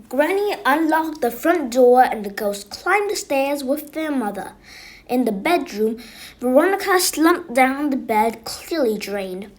Granny unlocked the front door and the girls climbed the stairs with their mother. In the bedroom, Veronica slumped down on the bed, clearly drained.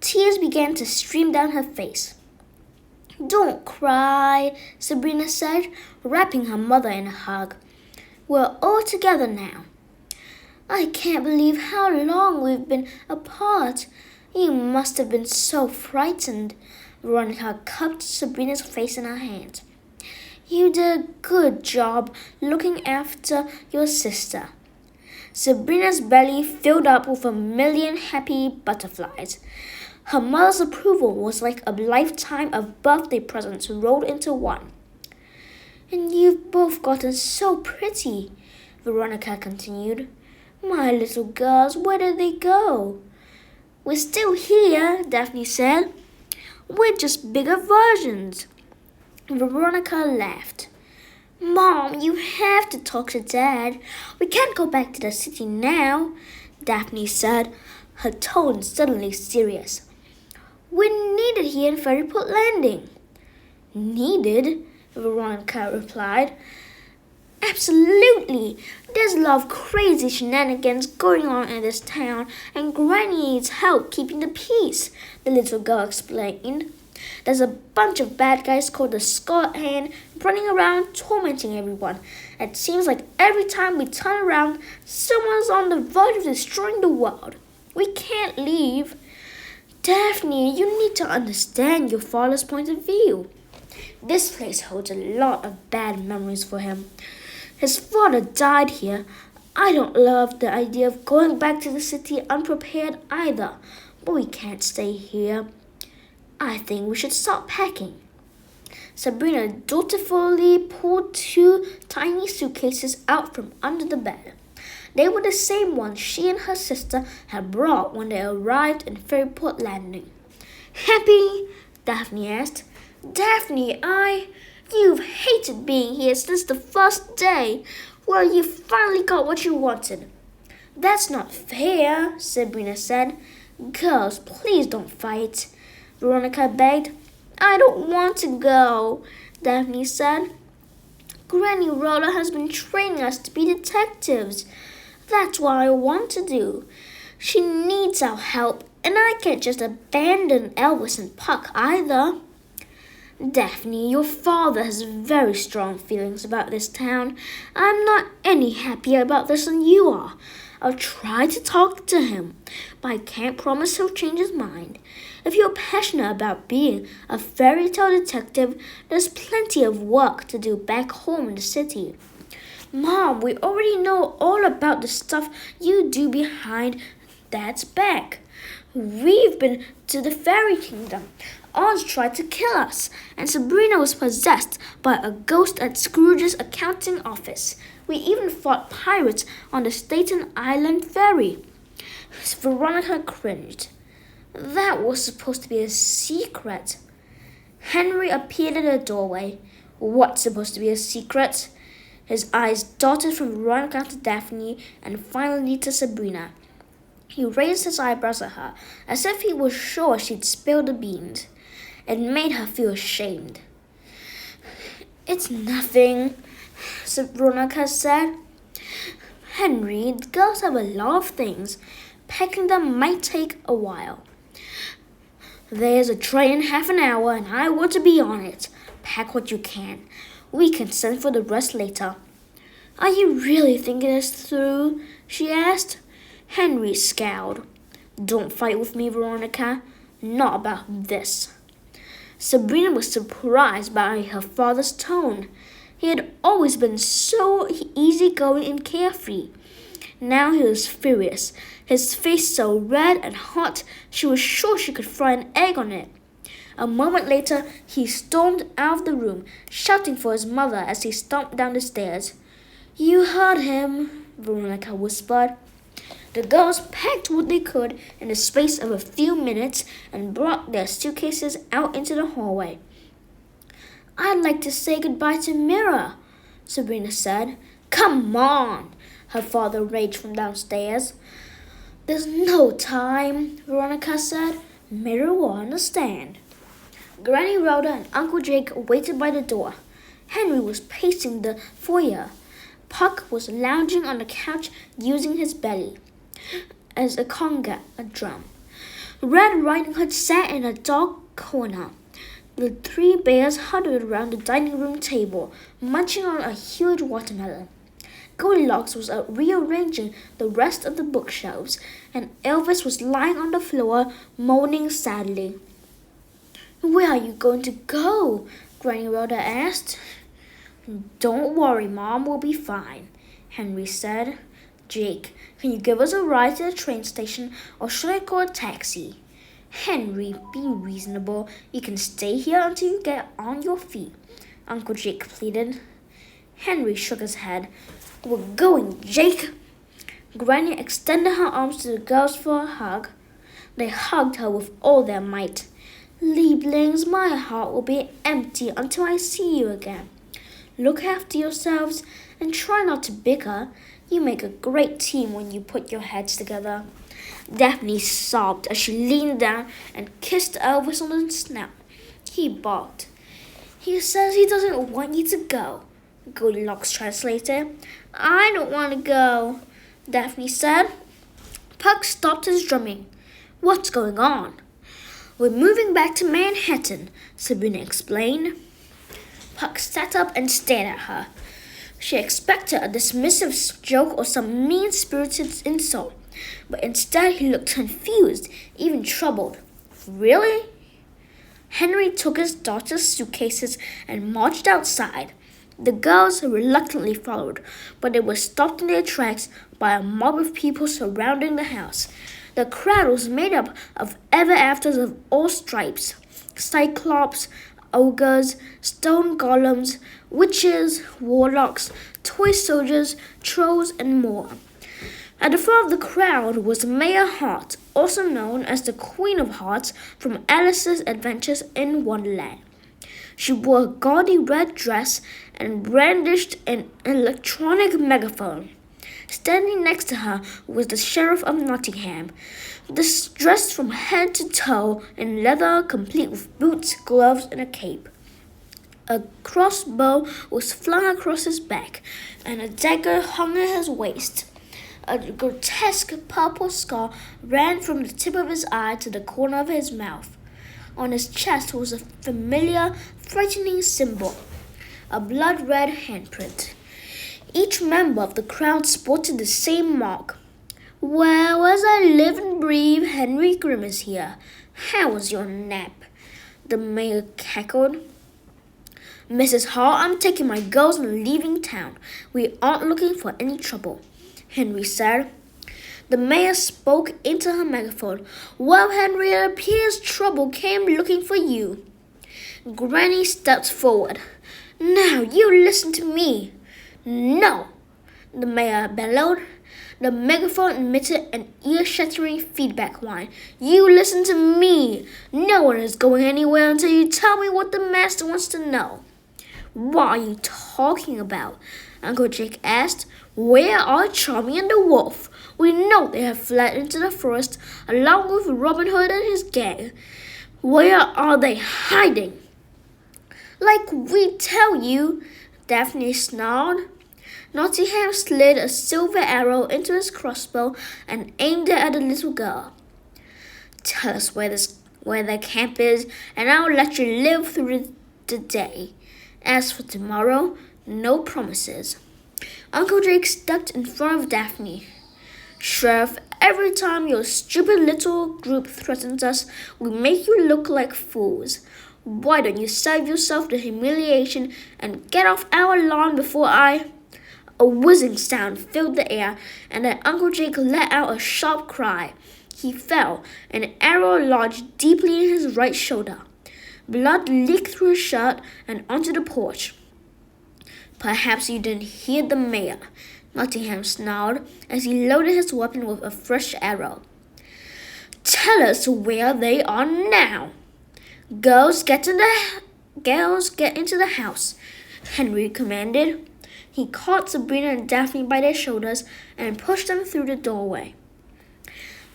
Tears began to stream down her face. "Don't cry," Sabrina said, wrapping her mother in a hug. "We're all together now." "I can't believe how long we've been apart. You must have been so frightened." Veronica cupped Sabrina's face in her hands. "You did a good job looking after your sister." Sabrina's belly filled up with a million happy butterflies. Her mother's approval was like a lifetime of birthday presents rolled into one. "And you've both gotten so pretty," Veronica continued. "My little girls, where did they go?" "We're still here," Daphne said. "We're just bigger versions." Veronica laughed. "Mom, you have to talk to Dad. We can't go back to the city now," Daphne said, her tone suddenly serious. "We're needed here in Ferryport Landing." "Needed?" Veronica replied. "Absolutely. There's a lot of crazy shenanigans going on in this town, and Granny needs help keeping the peace," the little girl explained. "There's a bunch of bad guys called the Scarlet Hand running around tormenting everyone. It seems like every time we turn around, someone's on the verge of destroying the world. We can't leave." "Daphne, you need to understand your father's point of view. This place holds a lot of bad memories for him. His father died here. I don't love the idea of going back to the city unprepared either, but we can't stay here. I think we should start packing." Sabrina dutifully pulled 2 tiny suitcases out from under the bed. They were the same ones she and her sister had brought when they arrived in Ferryport Landing. "Happy?" Daphne asked. "Daphne, You've hated being here since the first day. Well, you finally got what you wanted." "That's not fair," Sabrina said. "Girls, please don't fight," Veronica begged. "I don't want to go," Daphne said. "Granny Rhoda has been training us to be detectives. That's what I want to do. She needs our help, and I can't just abandon Elvis and Puck either." "Daphne, your father has very strong feelings about this town. I'm not any happier about this than you are. I'll try to talk to him, but I can't promise he'll change his mind. If you're passionate about being a fairy tale detective, there's plenty of work to do back home in the city." "Mom, we already know all about the stuff you do behind Dad's back. We've been to the fairy kingdom. Oz tried to kill us, and Sabrina was possessed by a ghost at Scrooge's accounting office. We even fought pirates on the Staten Island ferry." Veronica cringed. "That was supposed to be a secret." Henry appeared in the doorway. "What's supposed to be a secret?" His eyes darted from Veronica to Daphne and finally to Sabrina. He raised his eyebrows at her, as if he was sure she'd spilled the beans. It made her feel ashamed. "It's nothing," Veronica said. "Henry, the girls have a lot of things. Packing them might take a while." "There's a train in half an hour, and I want to be on it. Pack what you can. We can send for the rest later." "Are you really thinking this through?" she asked. Henry scowled. "Don't fight with me, Veronica. Not about this." Sabrina was surprised by her father's tone. He had always been so easygoing and carefree. Now he was furious, his face so red and hot she was sure she could fry an egg on it. A moment later, he stormed out of the room, shouting for his mother as he stomped down the stairs. "You heard him," Veronica whispered. The girls packed what they could in the space of a few minutes and brought their suitcases out into the hallway. "I'd like to say goodbye to Mira," Sabrina said. "Come on," her father raged from downstairs. "There's no time," Veronica said. "Mira will understand." Granny Rhoda and Uncle Jake waited by the door. Henry was pacing the foyer. Puck was lounging on the couch using his belly as a conga, a drum. Red Riding Hood sat in a dark corner. The three bears huddled around the dining room table, munching on a huge watermelon. Goldilocks was rearranging the rest of the bookshelves, and Elvis was lying on the floor, moaning sadly. "Where are you going to go?" Granny Rhoda asked. "Don't worry, Mom, we'll be fine," Henry said. "Jake, can you give us a ride to the train station, or should I call a taxi?" "Henry, be reasonable. You can stay here until you get on your feet," Uncle Jake pleaded. Henry shook his head. "We're going, Jake." Granny extended her arms to the girls for a hug. They hugged her with all their might. "Lieblings, my heart will be empty until I see you again. Look after yourselves and try not to bicker. You make a great team when you put your heads together." Daphne sobbed as she leaned down and kissed Elvis on the snout. He barked. "He says he doesn't want you to go," Goldilocks translated. "I don't want to go," Daphne said. Puck stopped his drumming. "What's going on?" "We're moving back to Manhattan," Sabrina explained. Puck sat up and stared at her. She expected a dismissive joke or some mean-spirited insult, but instead he looked confused, even troubled. "Really?" Henry took his daughter's suitcases and marched outside. The girls reluctantly followed, but they were stopped in their tracks by a mob of people surrounding the house. The crowd was made up of Everafters of all stripes: Cyclops, ogres, stone golems, witches, warlocks, toy soldiers, trolls, and more. At the front of the crowd was Mayor Hart, also known as the Queen of Hearts from Alice's Adventures in Wonderland. She wore a gaudy red dress and brandished an electronic megaphone. Standing next to her was the Sheriff of Nottingham, dressed from head to toe in leather, complete with boots, gloves, and a cape. A crossbow was flung across his back, and a dagger hung at his waist. A grotesque purple scar ran from the tip of his eye to the corner of his mouth. On his chest was a familiar, frightening symbol, a blood-red handprint. Each member of the crowd sported the same mark. "Well, as I live and breathe, Henry Grimm is here. How was your nap?" the mayor cackled. "Mrs. Hart, I'm taking my girls and leaving town. We aren't looking for any trouble," Henry said. The mayor spoke into her megaphone. "Well, Henry, it appears trouble came looking for you." Granny stepped forward. "Now, you listen to me." "No," the mayor bellowed. The megaphone emitted an ear-shattering feedback whine. "You listen to me. No one is going anywhere until you tell me what the master wants to know." "What are you talking about?" Uncle Jake asked. "Where are Charming and the Wolf? We know they have fled into the forest along with Robin Hood and his gang. Where are they hiding?" "Like we tell you," Daphne snarled. Nottingham slid a silver arrow into his crossbow and aimed it at the little girl. "Tell us where their camp is, and I'll let you live through the day. As for tomorrow, no promises." Uncle Jake stepped in front of Daphne. "Sheriff, every time your stupid little group threatens us, we make you look like fools. Why don't you save yourself the humiliation and get off our lawn before I—" A whizzing sound filled the air, and then Uncle Jake let out a sharp cry. He fell, and an arrow lodged deeply in his right shoulder. Blood leaked through his shirt and onto the porch. "Perhaps you didn't hear the mayor," Nottingham snarled as he loaded his weapon with a fresh arrow. "Tell us where they are now." Girls, get into the house," Henry commanded. He caught Sabrina and Daphne by their shoulders and pushed them through the doorway.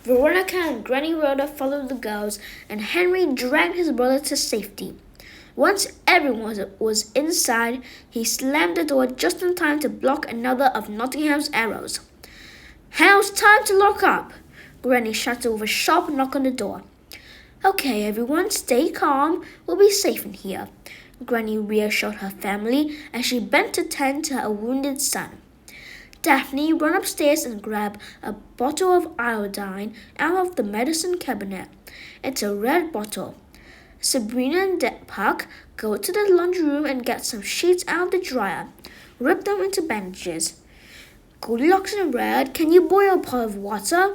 Veronica and Granny Rhoda followed the girls, and Henry dragged his brother to safety. Once everyone was inside, he slammed the door just in time to block another of Nottingham's arrows. "How's time to lock up?" Granny shouted with a sharp knock on the door. "Okay, everyone, stay calm. We'll be safe in here," Granny reassured her family as she bent to tend to her wounded son. Daphne ran upstairs and grabbed a bottle of iodine out of the medicine cabinet. It's a red bottle. Sabrina and Puck go to the laundry room and get some sheets out of the dryer. Rip them into bandages. "Goldilocks and Red, can you boil a pot of water?"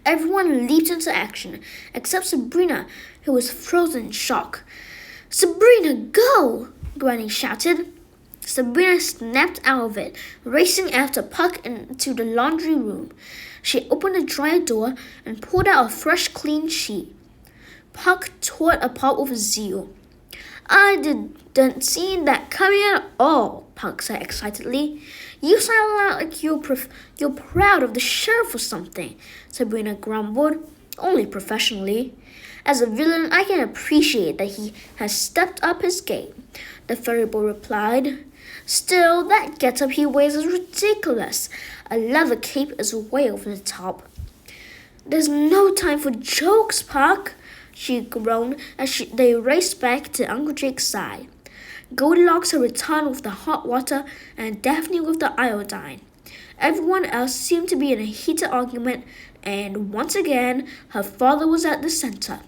Everyone leaped into action, except Sabrina, who was frozen in shock. "Sabrina, go!" Granny shouted. Sabrina snapped out of it, racing after Puck into the laundry room. She opened the dryer door and pulled out a fresh, clean sheet. Puck tore it apart with zeal. "I didn't see that coming at all," Puck said excitedly. "You sound like you're proud of the sheriff or something," Sabrina grumbled. "Only professionally. As a villain, I can appreciate that he has stepped up his game," the fairy boy replied. "Still, that getup he wears is ridiculous. A leather cape is way over the top." "There's no time for jokes, Puck," she groaned as they raced back to Uncle Jake's side. Goldilocks had returned with the hot water and Daphne with the iodine. Everyone else seemed to be in a heated argument, and once again, her father was at the center.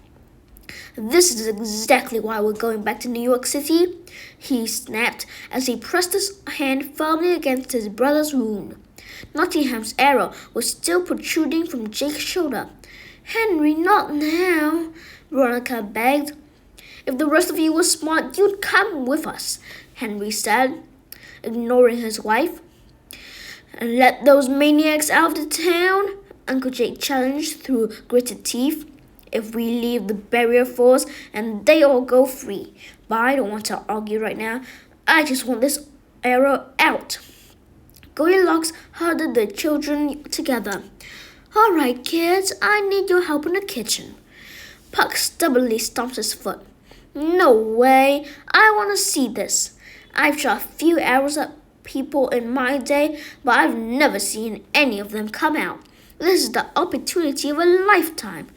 "This is exactly why we're going back to New York City," he snapped as he pressed his hand firmly against his brother's wound. Nottingham's arrow was still protruding from Jake's shoulder. "Henry, not now," Veronica begged. "If the rest of you were smart, you'd come with us," Henry said, ignoring his wife. "And let those maniacs out of the town?" Uncle Jake challenged through gritted teeth. "If we leave the barrier falls and they all go free. But I don't want to argue right now. I just want this arrow out." Goldilocks huddled the children together. "All right, kids, I need your help in the kitchen." Puck stubbornly stomped his foot. "No way! I want to see this. I've shot a few arrows at people in my day, but I've never seen any of them come out. This is the opportunity of a lifetime."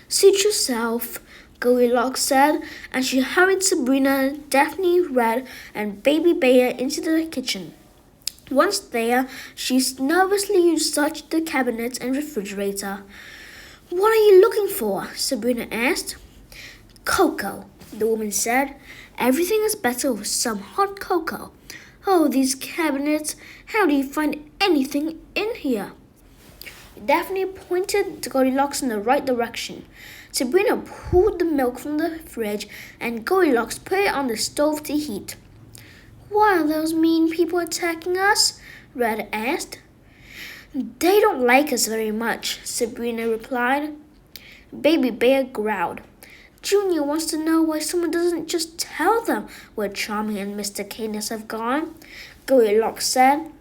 "Suit yourself," Goldilocks said, and she hurried Sabrina, Daphne, Red, and Baby Bear into the kitchen. Once there, she nervously searched the cabinets and refrigerator. "What are you looking for?" Sabrina asked. "Cocoa," the woman said. "Everything is better with some hot cocoa. Oh, these cabinets! How do you find anything in here?" Daphne pointed Goldilocks in the right direction. Sabrina pulled the milk from the fridge and Goldilocks put it on the stove to heat. "Why are those mean people attacking us?" Red asked. "They don't like us very much," Sabrina replied. Baby Bear growled. "Junior wants to know why someone doesn't just tell them where Charming and Mr. Canis have gone," Goldilocks said.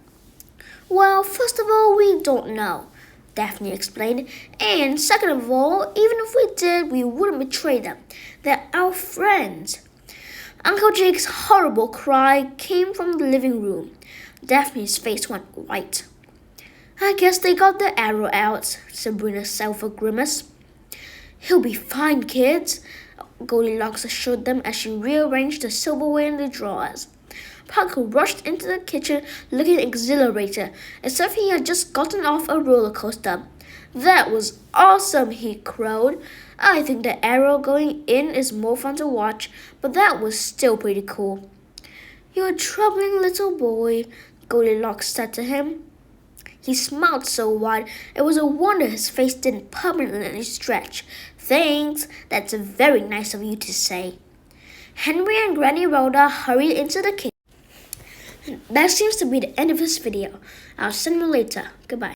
"Well, first of all, we don't know," Daphne explained. "And second of all, even if we did, we wouldn't betray them. They're our friends." Uncle Jake's horrible cry came from the living room. Daphne's face went white. "I guess they got the arrow out," Sabrina said with a grimace. "He'll be fine, kids," Goldilocks assured them as she rearranged the silverware in the drawers. Puck rushed into the kitchen looking exhilarated, as if he had just gotten off a roller coaster. "That was awesome," he crowed. "I think the arrow going in is more fun to watch, but that was still pretty cool." "You're a troubling little boy," Goldilocks said to him. He smiled so wide, it was a wonder his face didn't permanently stretch. "Thanks, that's very nice of you to say." Henry and Granny Rhoda hurried into the kitchen. That seems to be the end of this video. I'll send you later. Goodbye.